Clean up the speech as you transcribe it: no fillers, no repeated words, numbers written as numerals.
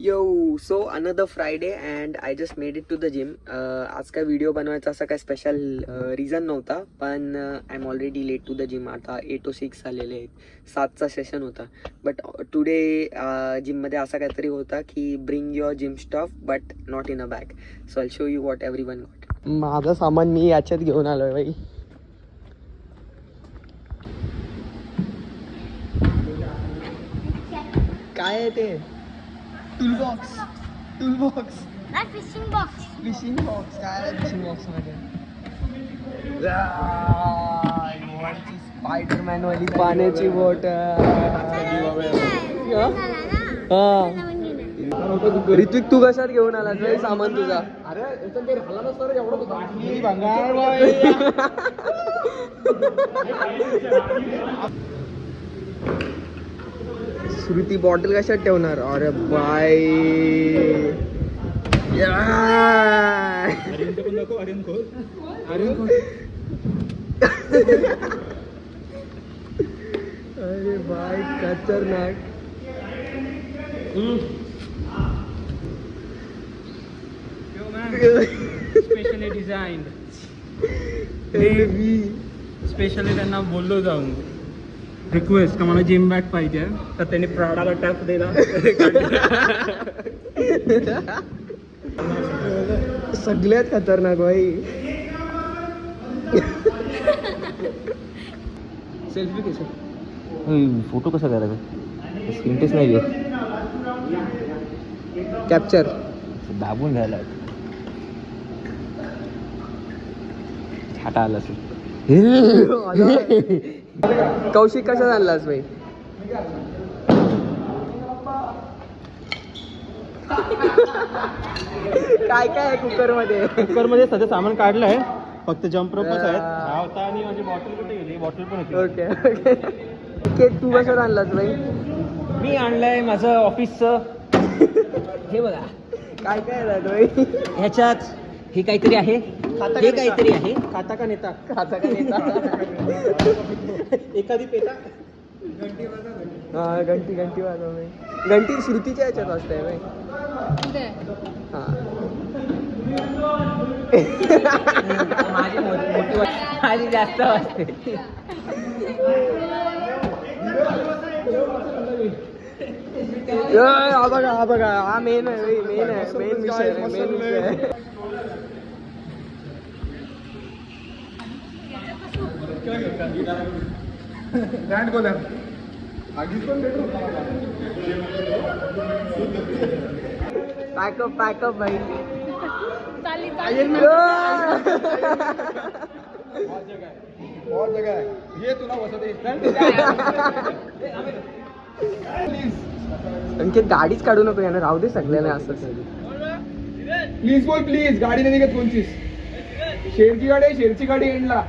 Yo so another Friday and I just made it to the gym. आज काय video बनवायचा असा काय स्पेशल रिझन नव्हता, पण I am already late to the gym. आता 8 to 6 झालेले आहेत, 7चा सेशन होता. बट टुडे जिममध्ये असा काहीतरी होता की bring your gym stuff but not in a bag. So I show you what everyone got. माझं सामान मी याच्यात घेऊन आलोय बाई. काय आहे ते? Toolbox. Fishing box. Fishing box. काय आहे फिशिंग बॉक्स मध्ये? स्पायडरमॅन वाली पाण्याची बॉटल. ऋत्विक तू कशात घेऊन आलास रे सामान तुझा? अरे ते राहिला नसतं रे एवढं बाटली श्रुती बॉटल कशात ठेवणार? अरे बाय. अरे बाय खतरनाक. Specially design. स्पेशली त्यांना बोललो जाऊन रिक्वेस्ट का मला जिम बॅग पाहिजे, तर त्यांनी प्राडाला टॅप दिला. सगळ्यात खतरनाक बाई. सेल्फी कशी? फोटो कसा करायचा? स्क्रीन टच नाही आहे. कॅप्चर दाबून घ्यायला छाटा आला असेल. कौशिक कशात आणलास बाई? काय काय आहे कुकर मध्ये? कुकर मध्ये सध्या सामान काढलंय, फक्त जम्प रोपच आहेत. हा होता आणि माझी बॉटल कुठे गेली? बॉटल पण होती. Okay okay. केक तू कशात आणलास बाई? मी आणलंय माझं ऑफिसचं. हे बघा काय काय आहे बाई? ह्याच्यात हे काहीतरी आहे, हे काहीतरी आहे. खाता का नेता? खाता का नेता? एखादी पेटा. हा घंटी वाजव बाई. घंटी श्रुतीच्या ह्याच्यात वाजताय बाई. हा माझी जास्त वाजते. हा बघा हा मेन आहे. मेन विषय आहे. पॅकअप भाई. बहुत जगह है ये तुला बसत आणखी गाडीच काढू नको यानं, राहू दे सगळ्यांना असं. प्लीज बोल प्लीज. गाडी नाही निघत कोणचीच. शेरची गाडी आहे, शेरची गाडी एंडला.